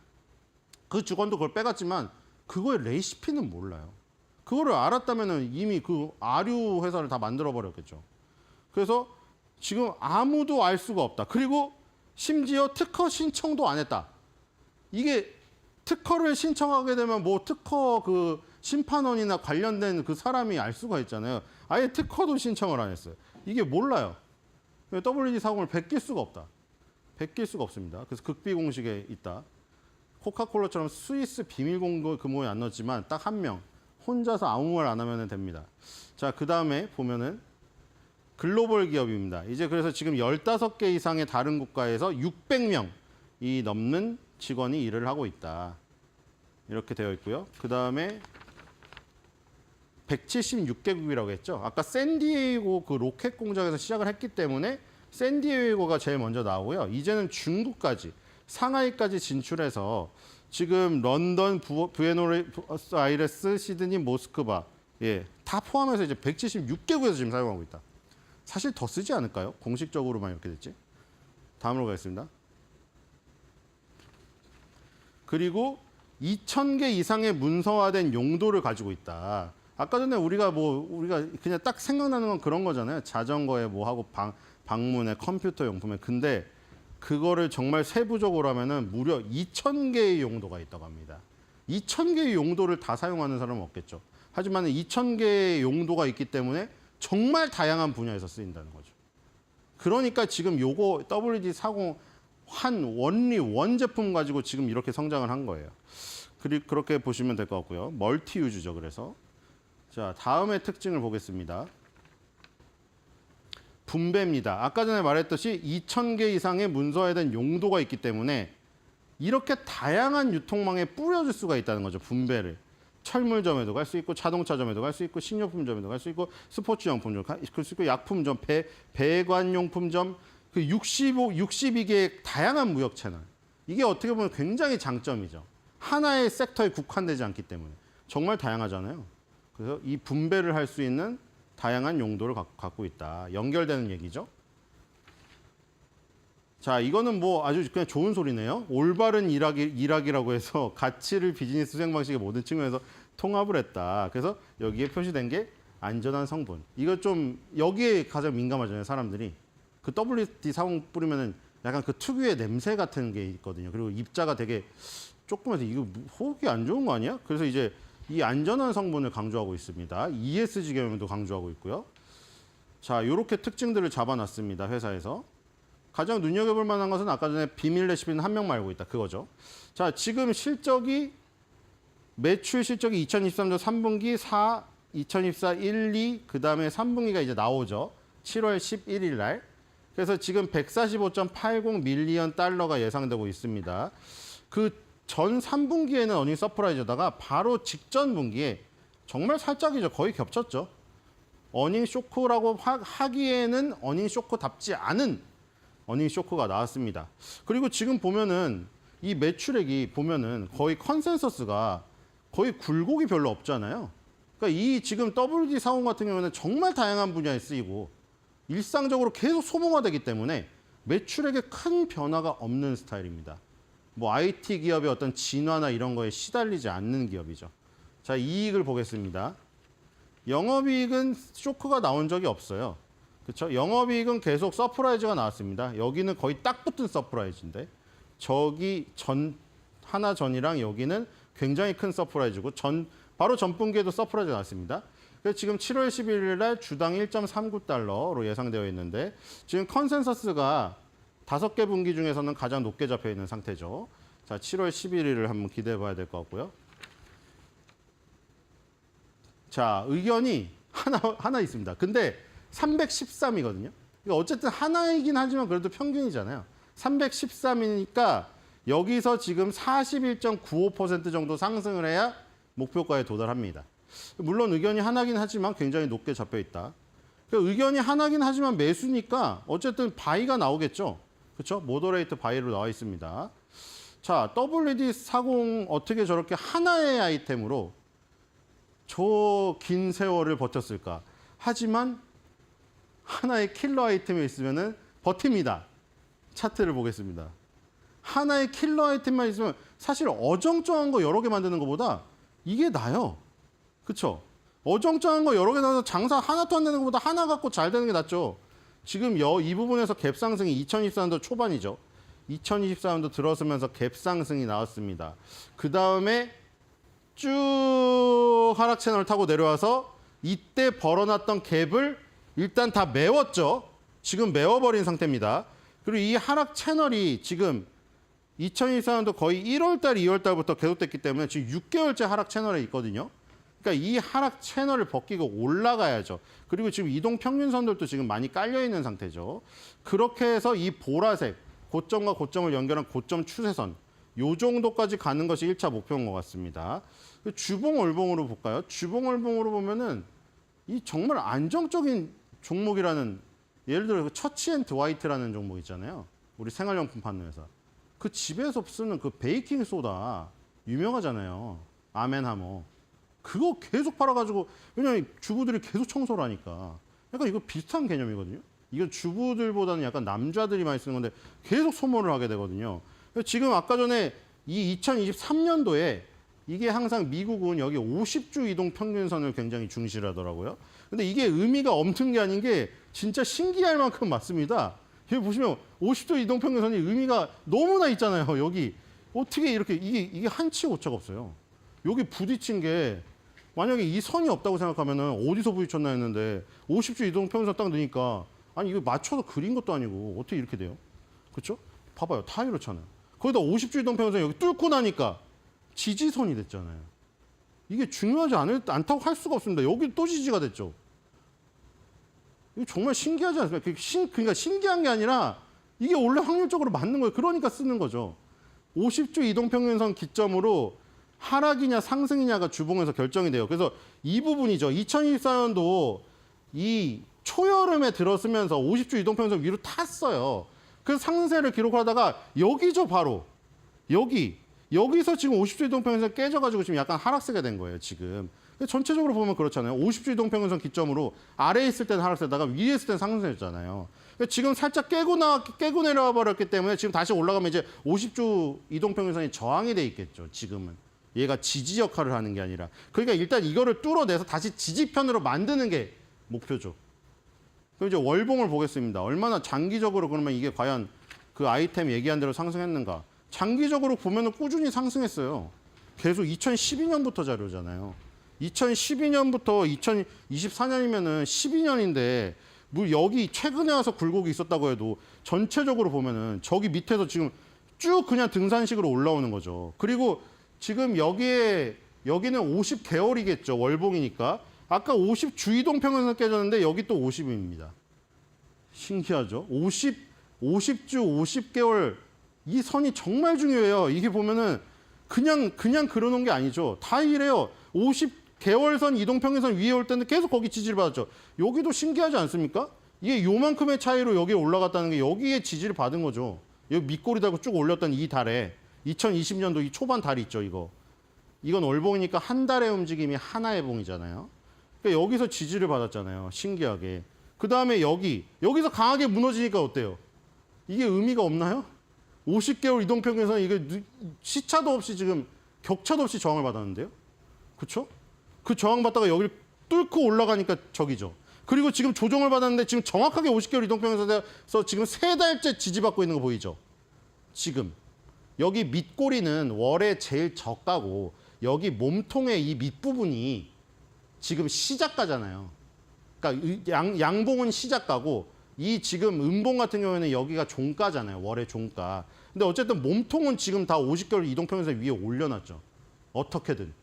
D: 그 직원도 그걸 빼갔지만 그거의 레시피는 몰라요. 그거를 알았다면 이미 그 아류 회사를 다 만들어 버렸겠죠. 그래서 지금 아무도 알 수가 없다. 그리고 심지어 특허 신청도 안 했다. 이게 특허를 신청하게 되면 뭐 특허 그 심판원이나 관련된 그 사람이 알 수가 있잖아요. 아예 특허도 신청을 안 했어요. 이게 몰라요. WD-40을 베낄 수가 없다. 베낄 수가 없습니다. 그래서 극비 공식에 있다. 코카콜라처럼 스위스 비밀 공고 금고에 안 넣었지만 딱 한 명 혼자서 아무 말 안 하면 됩니다. 자, 그 다음에 보면은 글로벌 기업입니다. 이제 그래서 지금 15개 이상의 다른 국가에서 600명이 넘는 직원이 일을 하고 있다. 이렇게 되어 있고요. 그 다음에 176개국이라고 했죠. 아까 샌디에이고 그 로켓 공장에서 시작을 했기 때문에 샌디에이고가 제일 먼저 나오고요. 이제는 중국까지, 상하이까지 진출해서 지금 런던, 부에노스아이레스, 시드니, 모스크바 다 포함해서 이제 176개국에서 지금 사용하고 있다. 사실 더 쓰지 않을까요? 공식적으로만 이렇게 됐지. 다음으로 가겠습니다. 그리고 2,000개 이상의 문서화된 용도를 가지고 있다. 아까 전에 우리가 그냥 딱 생각나는 건 그런 거잖아요. 자전거에 뭐 하고 방문에 컴퓨터 용품에. 근데 그거를 정말 세부적으로 하면은 무려 2,000개의 용도가 있다고 합니다. 2,000개의 용도를 다 사용하는 사람은 없겠죠. 하지만 2,000개의 용도가 있기 때문에 정말 다양한 분야에서 쓰인다는 거죠. 그러니까 지금 요거 WD-40 원 제품 가지고 지금 이렇게 성장을 한 거예요. 그렇게 보시면 될 것 같고요. 멀티 유즈죠. 그래서 자, 다음의 특징을 보겠습니다. 분배입니다. 아까 전에 말했듯이 2,000개 이상의 문서에 대한 용도가 있기 때문에 이렇게 다양한 유통망에 뿌려줄 수가 있다는 거죠. 분배를. 철물점에도 갈 수 있고 자동차점에도 갈 수 있고 식료품점에도 갈 수 있고 스포츠용품점 갈 수 있고 약품점, 배관용품점, 그 62개의 다양한 무역 채널. 이게 어떻게 보면 굉장히 장점이죠. 하나의 섹터에 국한되지 않기 때문에. 정말 다양하잖아요. 그래서 이 분배를 할 수 있는 다양한 용도를 갖고 있다. 연결되는 얘기죠. 자, 이거는 뭐 아주 그냥 좋은 소리네요. 올바른 일하기라고 해서 가치를 비즈니스 수행 방식의 모든 측면에서 통합을 했다. 그래서 여기에 표시된 게 안전한 성분. 이거 좀 여기에 가장 민감하잖아요, 사람들이. 그 WD-40 뿌리면은 약간 그 특유의 냄새 같은 게 있거든요. 그리고 입자가 되게 조그매서 이거 호흡이 안 좋은 거 아니야? 그래서 이제 이 안전한 성분을 강조하고 있습니다. ESG 경영도 강조하고 있고요. 자, 이렇게 특징들을 잡아놨습니다. 회사에서. 가장 눈여겨볼 만한 것은 아까 전에 비밀 레시피는 한 명만 알고 있다. 그거죠. 자, 지금 매출 실적이 2023년 3분기 2024 1, 2, 그 다음에 3분기가 이제 나오죠. 7월 11일 날. 그래서 지금 145.80 밀리언 달러가 예상되고 있습니다. 그 전 3분기에는 어닝 서프라이즈다가 바로 직전 분기에 정말 살짝이죠. 거의 겹쳤죠. 어닝 쇼크라고 하기에는 어닝 쇼크답지 않은 어닝 쇼크가 나왔습니다. 그리고 지금 보면은 이 매출액이 보면은 거의 컨센서스가 거의 굴곡이 별로 없잖아요. 그러니까 이 지금 WD-40 같은 경우는 정말 다양한 분야에 쓰이고 일상적으로 계속 소모가되기 때문에 매출액에 큰 변화가 없는 스타일입니다. 뭐 IT 기업의 어떤 진화나 이런 거에 시달리지 않는 기업이죠. 자, 이익을 보겠습니다. 영업이익은 쇼크가 나온 적이 없어요. 그렇죠? 영업이익은 계속 서프라이즈가 나왔습니다. 여기는 거의 딱 붙은 서프라이즈인데 저기 하나 전이랑 여기는 굉장히 큰 서프라이즈고 바로 전분기에도 서프라이즈가 나왔습니다. 그래서 지금 7월 11일 날 주당 1.39달러로 예상되어 있는데 지금 컨센서스가 5개 분기 중에서는 가장 높게 잡혀 있는 상태죠. 자, 7월 11일을 한번 기대해 봐야 될 것 같고요. 자, 의견이 하나 있습니다. 근데 313이거든요. 그러니까 어쨌든 하나이긴 하지만 그래도 평균이잖아요. 313이니까 여기서 지금 41.95% 정도 상승을 해야 목표가에 도달합니다. 물론 의견이 하나긴 하지만 굉장히 높게 잡혀 있다. 그러니까 의견이 하나긴 하지만 매수니까 어쨌든 바이가 나오겠죠. 그렇죠? 모더레이트 바이로 나와 있습니다. 자, WD-40 어떻게 저렇게 하나의 아이템으로 저 긴 세월을 버텼을까? 하지만 하나의 킬러 아이템이 있으면은 버팁니다. 차트를 보겠습니다. 하나의 킬러 아이템만 있으면 사실 어정쩡한 거 여러 개 만드는 것보다 이게 나아요. 그렇죠? 어정쩡한 거 여러 개 나와서 장사 하나도 안 되는 것보다 하나 갖고 잘 되는 게 낫죠. 지금 이 부분에서 갭 상승이 2024년도 초반이죠. 2024년도 들어서면서 갭 상승이 나왔습니다. 그 다음에 쭉 하락 채널을 타고 내려와서 이때 벌어놨던 갭을 일단 다 메웠죠. 지금 메워버린 상태입니다. 그리고 이 하락 채널이 지금 2024년도 거의 1월달, 2월달부터 계속됐기 때문에 지금 6개월째 하락 채널에 있거든요. 그러니까 이 하락 채널을 벗기고 올라가야죠. 그리고 지금 이동 평균선들도 지금 많이 깔려 있는 상태죠. 그렇게 해서 이 보라색 고점과 고점을 연결한 고점 추세선 요 정도까지 가는 것이 1차 목표인 것 같습니다. 주봉 월봉으로 볼까요? 주봉 월봉으로 보면은 이 정말 안정적인 종목이라는, 예를 들어 처치 앤 드와이트라는 종목 있잖아요. 우리 생활용품 파는 회사. 그 집에서 쓰는 그 베이킹 소다 유명하잖아요. 아멘하모. 그거 계속 팔아가지고, 왜냐면 주부들이 계속 청소를 하니까. 약간 이거 비슷한 개념이거든요. 이건 주부들보다는 약간 남자들이 많이 쓰는 건데 계속 소모를 하게 되거든요. 지금 아까 전에 이 2023년도에 이게 항상 미국은 여기 50주 이동 평균선을 굉장히 중시를 하더라고요. 근데 이게 의미가 없는 게 아닌 게 진짜 신기할 만큼 맞습니다. 여기 보시면 50주 이동 평균선이 의미가 너무나 있잖아요. 여기 어떻게 이렇게 이게 한치 오차가 없어요. 여기 부딪힌 게 만약에 이 선이 없다고 생각하면은 어디서 부딪혔나 했는데 50주 이동 평균선 딱 넣으니까 아니 이거 맞춰서 그린 것도 아니고 어떻게 이렇게 돼요? 그렇죠? 봐봐요. 다 이렇잖아요. 거기다 50주 이동 평균선 여기 뚫고 나니까 지지선이 됐잖아요. 이게 중요하지 않다고 할 수가 없습니다. 여기 또 지지가 됐죠. 이거 정말 신기하지 않습니까? 그러니까 신기한 게 아니라 이게 원래 확률적으로 맞는 거예요. 그러니까 쓰는 거죠. 50주 이동평균선 기점으로 하락이냐 상승이냐가 주봉에서 결정이 돼요. 그래서 이 부분이죠. 2024년도 이 초여름에 들어서면서 50주 이동평균선 위로 탔어요. 그래서 상승세를 기록하다가 여기죠, 바로. 여기서 지금 50주 이동평균선 깨져가지고 지금 약간 하락세가 된 거예요, 지금. 전체적으로 보면 그렇잖아요. 50주 이동평균선 기점으로 아래에 있을 때는 하락세다가 위에 있을 때는 상승세였잖아요. 지금 살짝 깨고 내려와 버렸기 때문에 지금 다시 올라가면 이제 50주 이동평균선이 저항이 돼 있겠죠, 지금은. 얘가 지지 역할을 하는 게 아니라. 그러니까 일단 이거를 뚫어내서 다시 지지편으로 만드는 게 목표죠. 그럼 이제 월봉을 보겠습니다. 얼마나 장기적으로 그러면 이게 과연 그 아이템 얘기한 대로 상승했는가. 장기적으로 보면 꾸준히 상승했어요. 계속 2012년부터 자료잖아요. 2012년부터 2024년이면은 12년인데 뭐 여기 최근에 와서 굴곡이 있었다고 해도 전체적으로 보면은 저기 밑에서 지금 쭉 그냥 등산식으로 올라오는 거죠. 그리고 지금 여기는 50개월이겠죠. 월봉이니까. 아까 50 주이동 평균선 깨졌는데 여기 또 50입니다. 신기하죠? 50주 50개월 이 선이 정말 중요해요. 이게 보면은 그냥 그려놓은 게 아니죠. 다 이래요. 50개월선 이동평균선 위에 올 때는 계속 거기 지지를 받았죠. 여기도 신기하지 않습니까? 이게 요만큼의 차이로 여기에 올라갔다는 게 여기에 지지를 받은 거죠. 여기 밑꼬리 달고 쭉 올렸던 이 달에 2020년도 이 초반 달이 있죠, 이거. 이건 월봉이니까 한 달의 움직임이 하나의 봉이잖아요. 그러니까 여기서 지지를 받았잖아요. 신기하게. 그 다음에 여기서 강하게 무너지니까 어때요? 이게 의미가 없나요? 50개월 이동평균선 이게 시차도 없이 지금 격차도 없이 저항을 받았는데요. 그렇죠? 그 저항받다가 여기를 뚫고 올라가니까 저기죠. 그리고 지금 조정을 받았는데 지금 정확하게 50개월 이동평균선에서 지금 3달째 지지받고 있는 거 보이죠? 지금. 여기 밑꼬리는 월에 제일 저가고 여기 몸통의 이 밑부분이 지금 시작가잖아요. 그러니까 양봉은 시작가고 이 지금 음봉 같은 경우에는 여기가 종가잖아요. 월의 종가. 근데 어쨌든 몸통은 지금 다 50개월 이동평균선 위에 올려놨죠. 어떻게든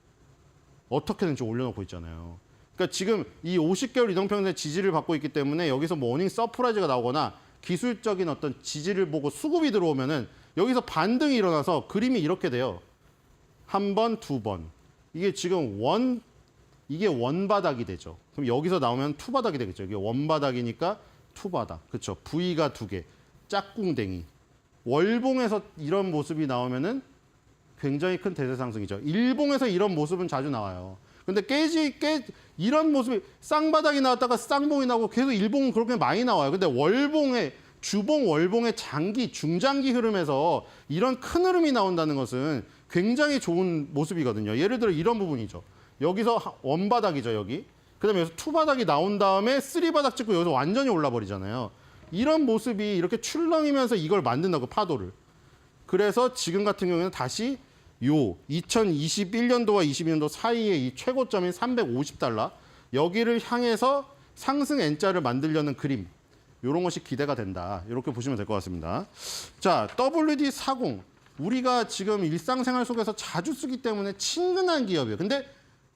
D: 좀 올려놓고 있잖아요. 그러니까 지금 이 50개월 이동평균선 지지를 받고 있기 때문에 여기서 뭐 어닝 서프라이즈가 나오거나 기술적인 어떤 지지를 보고 수급이 들어오면은 여기서 반등이 일어나서 그림이 이렇게 돼요. 한 번, 두 번. 이게 지금 이게 원바닥이 되죠. 그럼 여기서 나오면 투바닥이 되겠죠. 이게 원바닥이니까 투바닥. 그렇죠. V가 2개. 짝꿍댕이. 월봉에서 이런 모습이 나오면은 굉장히 큰 대세 상승이죠. 일봉에서 이런 모습은 자주 나와요. 근데 이런 모습이 쌍바닥이 나왔다가 쌍봉이 나오고 계속 일봉은 그렇게 많이 나와요. 근데 주봉 월봉의 중장기 흐름에서 이런 큰 흐름이 나온다는 것은 굉장히 좋은 모습이거든요. 예를 들어 이런 부분이죠. 여기서 원바닥이죠, 여기. 그다음에 여기서 투바닥이 나온 다음에 쓰리바닥 찍고 여기서 완전히 올라버리잖아요. 이런 모습이 이렇게 출렁이면서 이걸 만든다고, 파도를. 그래서 지금 같은 경우에는 다시 2021년도와 22년도 사이에 이 최고점인 350달러 여기를 향해서 상승 N자를 만들려는 그림. 이런 것이 기대가 된다. 이렇게 보시면 될 것 같습니다. 자, WD40. 우리가 지금 일상생활 속에서 자주 쓰기 때문에 친근한 기업이에요. 근데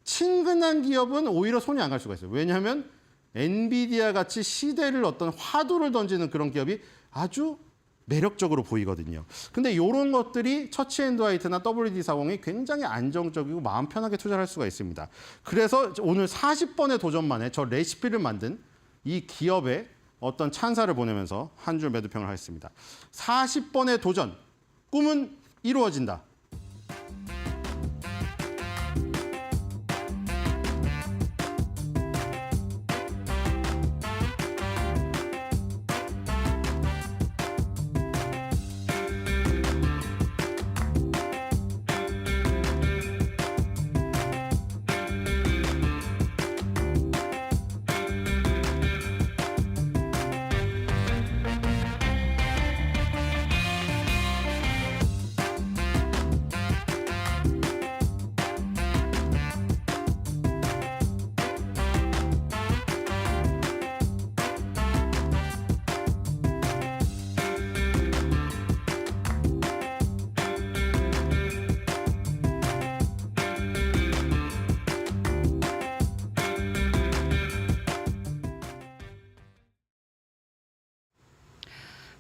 D: 친근한 기업은 오히려 손이 안 갈 수가 있어요. 왜냐하면 엔비디아 같이 시대를 어떤 화두를 던지는 그런 기업이 아주 매력적으로 보이거든요. 근데 이런 것들이 처치앤드화이트나 WD-40이 굉장히 안정적이고 마음 편하게 투자를 할 수가 있습니다. 그래서 오늘 40번의 도전 만에 저 레시피를 만든 이 기업에 어떤 찬사를 보내면서 한 줄 매도평을 하겠습니다. 40번의 도전, 꿈은 이루어진다.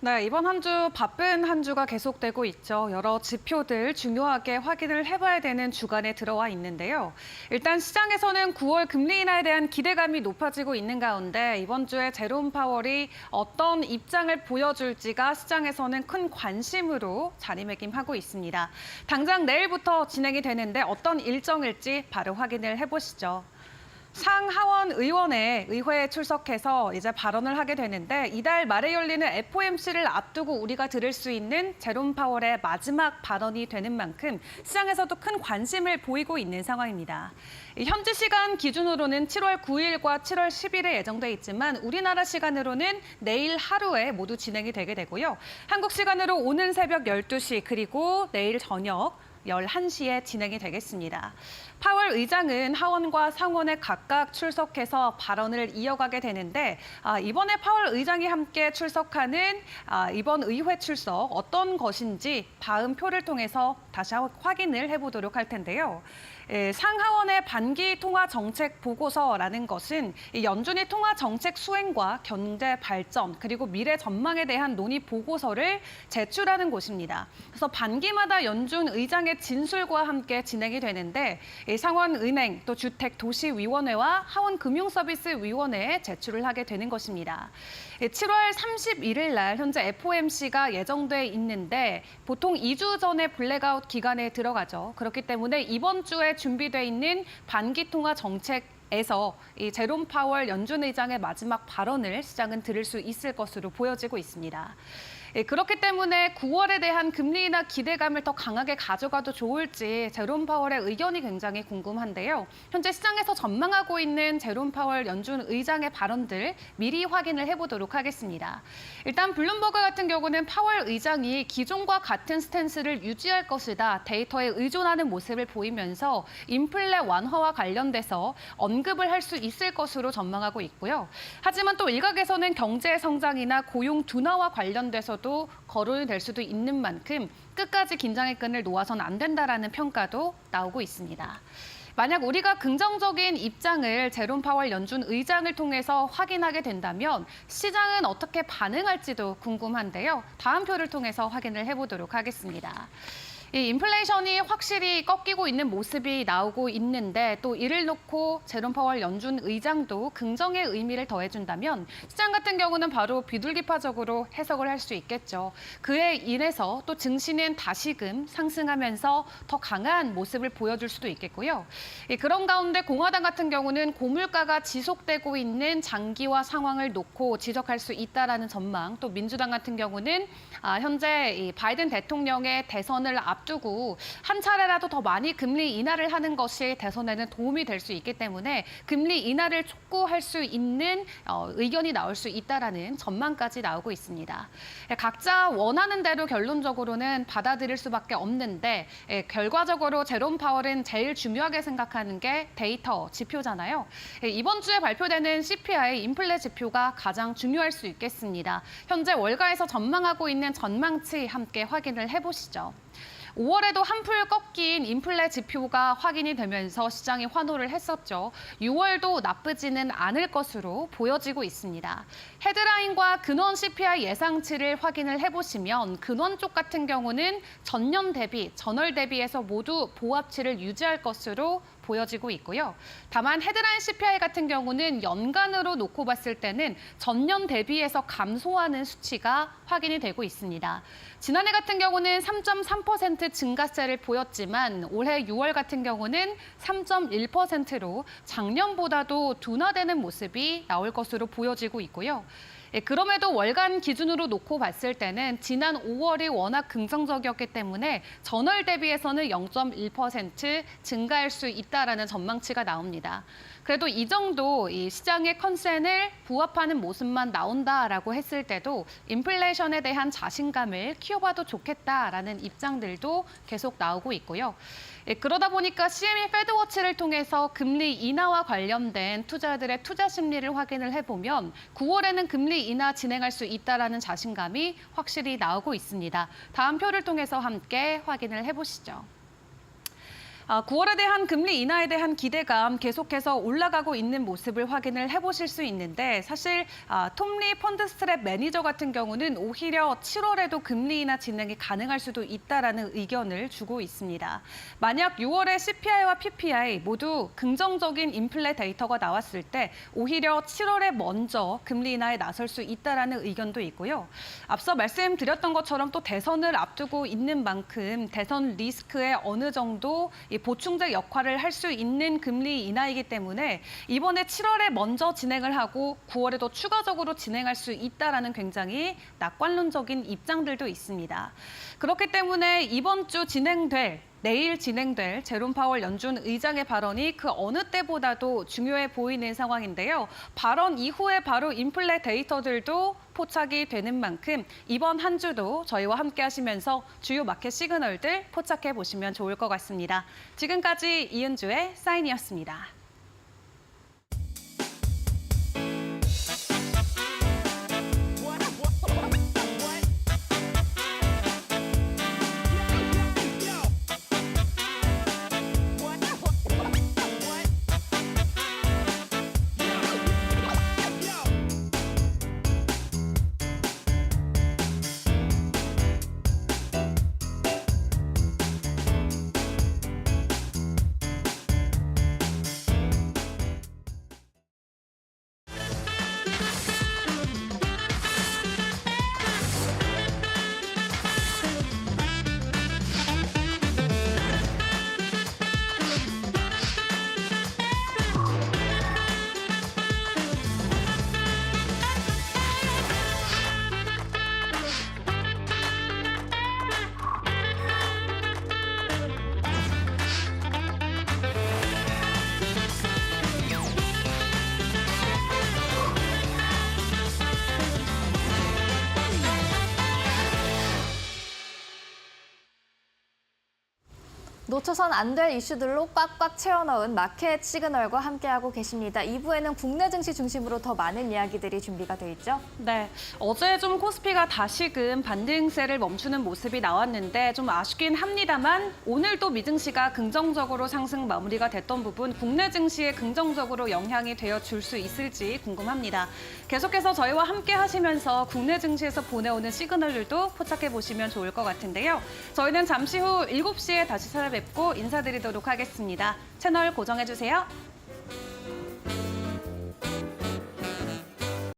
B: 네, 이번 한 주 바쁜 한 주가 계속되고 있죠. 여러 지표들 중요하게 확인을 해봐야 되는 주간에 들어와 있는데요. 일단 시장에서는 9월 금리 인하에 대한 기대감이 높아지고 있는 가운데 이번 주에 제롬 파월이 어떤 입장을 보여줄지가 시장에서는 큰 관심으로 자리매김하고 있습니다. 당장 내일부터 진행이 되는데 어떤 일정일지 바로 확인을 해보시죠. 상하원 의원회 의회에 출석해서 이제 발언을 하게 되는데 이달 말에 열리는 FOMC를 앞두고 우리가 들을 수 있는 제롬 파월의 마지막 발언이 되는 만큼 시장에서도 큰 관심을 보이고 있는 상황입니다. 현지 시간 기준으로는 7월 9일과 7월 10일에 예정돼 있지만 우리나라 시간으로는 내일 하루에 모두 진행이 되게 되고요. 한국 시간으로 오는 새벽 12시 그리고 내일 저녁 11시에 진행이 되겠습니다. 파월 의장은 하원과 상원에 각각 출석해서 발언을 이어가게 되는데 이번에 파월 의장이 함께 출석하는 이번 의회 출석 어떤 것인지 다음 표를 통해서 다시 확인을 해보도록 할 텐데요. 상하원의 반기 통화 정책 보고서라는 것은 연준이 통화 정책 수행과 경제 발전 그리고 미래 전망에 대한 논의 보고서를 제출하는 곳입니다. 그래서 반기마다 연준 의장의 진술과 함께 진행이 되는데 상원은행 또 주택도시위원회와 하원금융서비스위원회에 제출을 하게 되는 것입니다. 7월 31일 날 현재 FOMC가 예정돼 있는데 보통 2주 전에 블랙아웃 기간에 들어가죠. 그렇기 때문에 이번 주에 준비돼 있는 반기 통화 정책에서 이 제롬 파월 연준 의장의 마지막 발언을 시장은 들을 수 있을 것으로 보여지고 있습니다. 그렇기 때문에 9월에 대한 금리 인하 기대감을 더 강하게 가져가도 좋을지 제롬 파월의 의견이 굉장히 궁금한데요. 현재 시장에서 전망하고 있는 제롬 파월 연준 의장의 발언들 미리 확인을 해보도록 하겠습니다. 일단 블룸버그 같은 경우는 파월 의장이 기존과 같은 스탠스를 유지할 것이다. 데이터에 의존하는 모습을 보이면서 인플레 완화와 관련돼서 언급을 할 수 있을 것으로 전망하고 있고요. 하지만 또 일각에서는 경제 성장이나 고용 둔화와 관련돼서도 거론이 될 수도 있는 만큼 끝까지 긴장의 끈을 놓아서는 안 된다라는 평가도 나오고 있습니다. 만약 우리가 긍정적인 입장을 제롬 파월 연준 의장을 통해서 확인하게 된다면 시장은 어떻게 반응할지도 궁금한데요. 다음 표를 통해서 확인을 해보도록 하겠습니다. 이 인플레이션이 확실히 꺾이고 있는 모습이 나오고 있는데 또 이를 놓고 제롬 파월 연준 의장도 긍정의 의미를 더해준다면 시장 같은 경우는 바로 비둘기파적으로 해석을 할 수 있겠죠. 그에 인해서 또 증시는 다시금 상승하면서 더 강한 모습을 보여줄 수도 있겠고요. 그런 가운데 공화당 같은 경우는 고물가가 지속되고 있는 장기화 상황을 놓고 지적할 수 있다라는 전망, 또 민주당 같은 경우는 현재 이 바이든 대통령의 대선을 앞두고 한 차례라도 더 많이 금리 인하를 하는 것이 대선에는 도움이 될 수 있기 때문에 금리 인하를 촉구할 수 있는 의견이 나올 수 있다라는 전망까지 나오고 있습니다. 각자 원하는 대로 결론적으로는 받아들일 수밖에 없는데 결과적으로 제롬 파월은 제일 중요하게 생각하는 게 데이터 지표잖아요. 이번 주에 발표되는 CPI 인플레 지표가 가장 중요할 수 있겠습니다. 현재 월가에서 전망하고 있는 전망치 함께 확인을 해보시죠. 5월에도 한풀 꺾인 인플레 지표가 확인이 되면서 시장이 환호를 했었죠. 6월도 나쁘지는 않을 것으로 보여지고 있습니다. 헤드라인과 근원 CPI 예상치를 확인을 해보시면 근원 쪽 같은 경우는 전년 대비, 전월 대비해서 모두 보합치를 유지할 것으로 보여지고 있고요. 다만 헤드라인 CPI 같은 경우는 연간으로 놓고 봤을 때는 전년 대비해서 감소하는 수치가 확인이 되고 있습니다. 지난해 같은 경우는 3.3% 증가세를 보였지만 올해 6월 같은 경우는 3.1%로 작년보다도 둔화되는 모습이 나올 것으로 보여지고 있고요. 그럼에도 월간 기준으로 놓고 봤을 때는 지난 5월이 워낙 긍정적이었기 때문에 전월 대비해서는 0.1% 증가할 수 있다라는 전망치가 나옵니다. 그래도 이 정도 이 시장의 컨센을 부합하는 모습만 나온다라고 했을 때도 인플레이션에 대한 자신감을 키워봐도 좋겠다라는 입장들도 계속 나오고 있고요. 그러다 보니까 CME 패드워치를 통해서 금리 인하와 관련된 투자자들의 투자 심리를 확인을 해보면 9월에는 금리 인하 진행할 수 있다라는 자신감이 확실히 나오고 있습니다. 다음 표를 통해서 함께 확인을 해보시죠. 9월에 대한 금리 인하에 대한 기대감 계속해서 올라가고 있는 모습을 확인을 해보실 수 있는데 사실 톰리 펀드스트랩 매니저 같은 경우는 오히려 7월에도 금리 인하 진행이 가능할 수도 있다라는 의견을 주고 있습니다. 만약 6월에 CPI와 PPI 모두 긍정적인 인플레 데이터가 나왔을 때 오히려 7월에 먼저 금리 인하에 나설 수 있다라는 의견도 있고요. 앞서 말씀드렸던 것처럼 또 대선을 앞두고 있는 만큼 대선 리스크에 어느 정도 보충제 역할을 할 수 있는 금리 인하이기 때문에 이번에 7월에 먼저 진행을 하고 9월에도 추가적으로 진행할 수 있다라는 굉장히 낙관론적인 입장들도 있습니다. 그렇기 때문에 이번 주 내일 진행될 제롬 파월 연준 의장의 발언이 그 어느 때보다도 중요해 보이는 상황인데요. 발언 이후에 바로 인플레 데이터들도 포착이 되는 만큼 이번 한 주도 저희와 함께 하시면서 주요 마켓 시그널들 포착해 보시면 좋을 것 같습니다. 지금까지 이은주의 사인이었습니다.
A: 놓쳐선 안 될 이슈들로 꽉꽉 채워넣은 마켓 시그널과 함께하고 계십니다. 2부에는 국내 증시 중심으로 더 많은 이야기들이 준비가 돼 있죠?
B: 네, 어제 좀 코스피가 다시금 반등세를 멈추는 모습이 나왔는데 좀 아쉽긴 합니다만 오늘도 미증시가 긍정적으로 상승 마무리가 됐던 부분 국내 증시에 긍정적으로 영향이 되어줄 수 있을지 궁금합니다. 계속해서 저희와 함께 하시면서 국내 증시에서 보내오는 시그널들도 포착해 보시면 좋을 것 같은데요. 저희는 잠시 후 7시에 다시 찾아뵙고 인사드리도록 하겠습니다. 채널 고정해 주세요.